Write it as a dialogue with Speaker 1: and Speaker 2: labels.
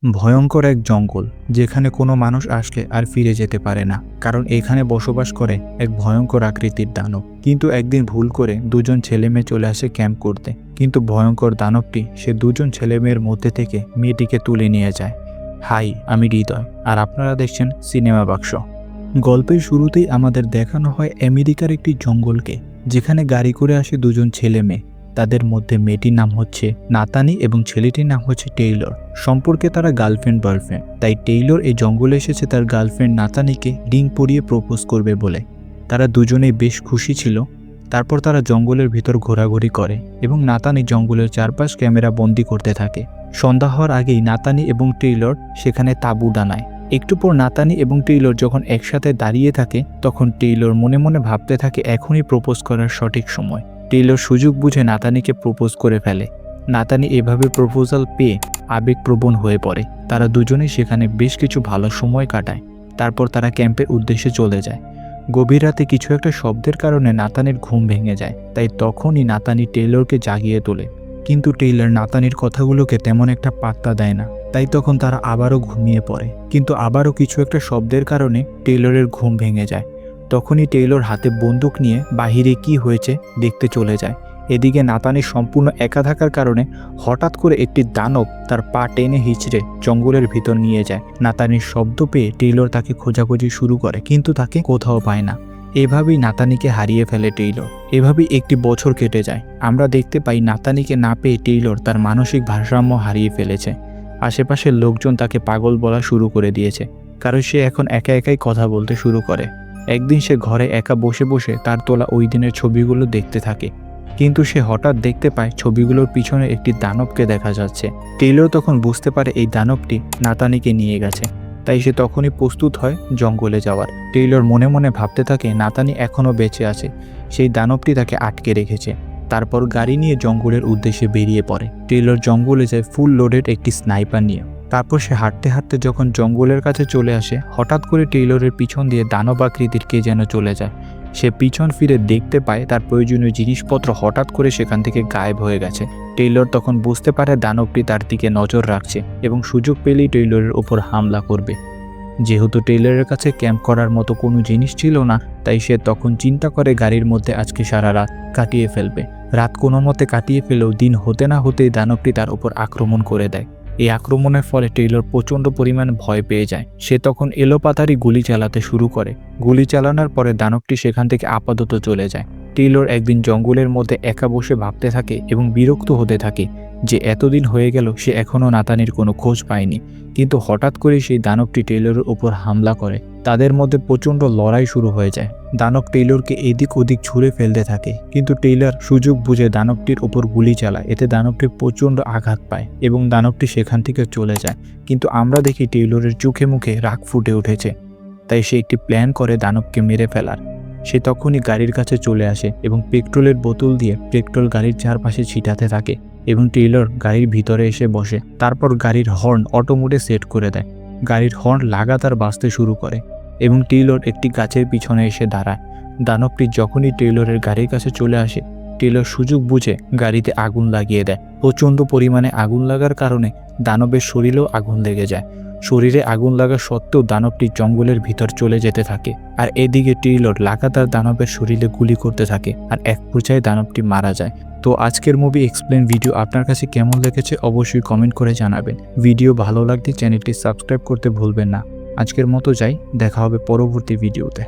Speaker 1: ভয়ঙ্কর এক জঙ্গল, যেখানে কোনো মানুষ আসলে আর ফিরে যেতে পারে না, কারণ এখানে বসবাস করে এক ভয়ঙ্কর আকৃতির দানব। কিন্তু একদিন ভুল করে দুজন ছেলেমেয়ে চলে আসে ক্যাম্প করতে, কিন্তু ভয়ঙ্কর দানবটি সে দুজন ছেলেমেয়ের মধ্যে থেকে মেয়েটিকে তুলে নিয়ে যায়। হাই, আমি হৃদয়, আর আপনারা দেখছেন সিনেমা বাক্স। গল্পের শুরুতেই আমাদের দেখানো হয় আমেরিকার একটি জঙ্গলকে, যেখানে গাড়ি করে আসে দুজন ছেলে মেয়ে। তাদের মধ্যে মেয়েটির নাম হচ্ছে নাতানি এবং ছেলেটির নাম হচ্ছে টেইলর। সম্পর্কে তারা গার্লফ্রেন্ড বয়ফ্রেন্ড। তাই টেইলর এই জঙ্গলে এসেছে তার গার্লফ্রেন্ড নাতানিকে রিং পরিয়ে প্রপোজ করবে বলে। তারা দুজনেই বেশ খুশি ছিল। তারপর তারা জঙ্গলের ভিতর ঘোরাঘুরি করে এবং নাতানি জঙ্গলের চারপাশ ক্যামেরা বন্দি করতে থাকে। সন্ধ্যা হওয়ার আগেই নাতানি এবং টেইলর সেখানে তাঁবু ডানায়। একটু পর নাতানি এবং টেইলর যখন একসাথে দাঁড়িয়ে থাকে, তখন টেইলর মনে মনে ভাবতে থাকে এখনই প্রপোজ করার সঠিক সময়। টেইলর সুযোগ বুঝে নাতানিকে প্রপোজ করে ফেলে। নাতানি এভাবে প্রপোজাল পেয়ে আবেগপ্রবণ হয়ে পড়ে। তারা দুজনেই সেখানে বেশ কিছু ভালো সময় কাটায়। তারপর তারা ক্যাম্পের উদ্দেশ্যে চলে যায়। গভীর রাতে কিছু একটা শব্দের কারণে নাতানির ঘুম ভেঙে যায়। তাই তখনই নাতানি টেইলরকে জাগিয়ে তোলে। কিন্তু টেইলর নাতানির কথাগুলোকে তেমন একটা পাত্তা দেয় না। তাই তখন তারা আবারও ঘুমিয়ে পড়ে। কিন্তু আবারও কিছু একটা শব্দের কারণে টেইলরের ঘুম ভেঙে যায়। তখনই টেইলর হাতে বন্দুক নিয়ে বাহিরে কি হয়েছে দেখতে চলে যায়। এদিকে নাতানি সম্পূর্ণ একা থাকার কারণে হঠাৎ করে একটি দানব তার পা টেনে হিঁচড়ে জঙ্গলের ভিতর নিয়ে যায়। নাতানির শব্দ পেয়ে টেইলর তাকে খোঁজাখুঁজি শুরু করে, কিন্তু তাকে কোথাও পায় না। এভাবেই নাতানিকে হারিয়ে ফেলে টেইলর। এভাবেই একটি বছর কেটে যায়। আমরা দেখতে পাই নাতানিকে না পেয়ে টেইলর তার মানসিক ভারসাম্য হারিয়ে ফেলেছে। আশেপাশের লোকজন তাকে পাগল বলা শুরু করে দিয়েছে, কারণ সে এখন একা একাই কথা বলতে শুরু করে। একদিন সে ঘরে একা বসে বসে তার তোলা ওই দিনের ছবিগুলো দেখতে থাকে, কিন্তু সে হঠাৎ দেখতে পায় ছবিগুলোর পিছনে একটি দানবকে দেখা যাচ্ছে। টেইলর তখন বুঝতে পারে এই দানবটি নাতানিকে নিয়ে গেছে। তাই সে তখনই প্রস্তুত হয় জঙ্গলে যাওয়ার। টেইলর মনে মনে ভাবতে থাকে নাতানি এখনও বেঁচে আছে, সেই দানবটি তাকে আটকে রেখেছে। তারপর গাড়ি নিয়ে জঙ্গলের উদ্দেশ্যে বেরিয়ে পড়ে। টেইলর জঙ্গলে যায় ফুল লোডেড একটি স্নাইপার নিয়ে। তারপর সে হাঁটতে হাঁটতে যখন জঙ্গলের কাছে চলে আসে, হঠাৎ করে টেইলরের পিছন দিয়ে দানব আকৃতির কে যেন চলে যায়। সে পিছন ফিরে দেখতে পায় তার প্রয়োজনীয় জিনিসপত্র হঠাৎ করে সেখান থেকে গায়েব হয়ে গেছে। টেইলর তখন বুঝতে পারে দানবটি তার দিকে নজর রাখছে এবং সুযোগ পেলেই টেইলরের ওপর হামলা করবে। যেহেতু টেইলরের কাছে ক্যাম্প করার মতো কোনো জিনিস ছিল না, তাই সে তখন চিন্তা করে গাড়ির মধ্যে আজকে সারা রাত কাটিয়ে ফেলবে। রাত কোনো মতে কাটিয়ে ফেলেও দিন হতে না হতেই দানবটি তার উপর আক্রমণ করে দেয়। এই আক্রমণের ফলে টেইলর প্রচণ্ড পরিমাণে ভয় পেয়ে যায়। সে তখন এলোপাতাড়ি গুলি চালাতে শুরু করে। গুলি চালানোর পরে দানবটি সেখান থেকে আপাতত চলে যায়। টেইলর একদিন জঙ্গলের মধ্যে একা বসে ভাবতে থাকে এবং বিরক্ত হতে থাকে যে এতদিন হয়ে গেল সে এখনও নাতানির কোনো খোঁজ পায়নি। কিন্তু হঠাৎ করে সেই দানবটি টেইলরের উপর হামলা করে। তাদের মধ্যে প্রচণ্ড লড়াই শুরু হয়ে যায়। দানব টেইলরকে এদিক ওদিক ছুঁড়ে ফেলতে থাকে, কিন্তু টেইলর সুযোগ বুঝে দানবটির ওপর গুলি চালায়। এতে দানবটি প্রচণ্ড আঘাত পায় এবং দানবটি সেখান থেকে চলে যায়। কিন্তু আমরা দেখি টেইলরের চোখে মুখে রাগ ফুটে উঠেছে। তাই সে একটি প্ল্যান করে দানবকে মেরে ফেলার। সে তখনই গাড়ির কাছে চলে আসে এবং পেট্রোলের বোতল দিয়ে পেট্রোল গাড়ির চারপাশে ছিটাতে থাকে এবং টেইলর গাড়ির ভিতরে এসে বসে। তারপর গাড়ির হর্ন অটো মোডে সেট করে দেয়। গাড়ির হর্ন লাগাতার বাজতে শুরু করে এবং টেইলর একটি গাছের পিছনে এসে দাঁড়ায়। দানবটি যখনই টেইলরের গাড়ির কাছে চলে আসে, টেইলর সুযোগ বুঝে গাড়িতে আগুন লাগিয়ে দেয়। প্রচণ্ড পরিমাণে আগুন লাগার কারণে দানবের শরীরেও আগুন লেগে যায়। শরীরে আগুন লাগা সত্ত্বেও দানবটি জঙ্গলের ভিতর চলে যেতে থাকে। আর এদিকে টেইলর লাগাতার দানবের শরীরে গুলি করতে থাকে, আর এক পর্যায়ে দানবটি মারা যায়। তো আজকের মুভি এক্সপ্লেন ভিডিও আপনার কাছে কেমন লেগেছে অবশ্যই কমেন্ট করে জানাবেন। ভিডিও ভালো লাগলে চ্যানেলটি সাবস্ক্রাইব করতে ভুলবেন না। আজকের মতো যাই, দেখা হবে পরবর্তী ভিডিওতে।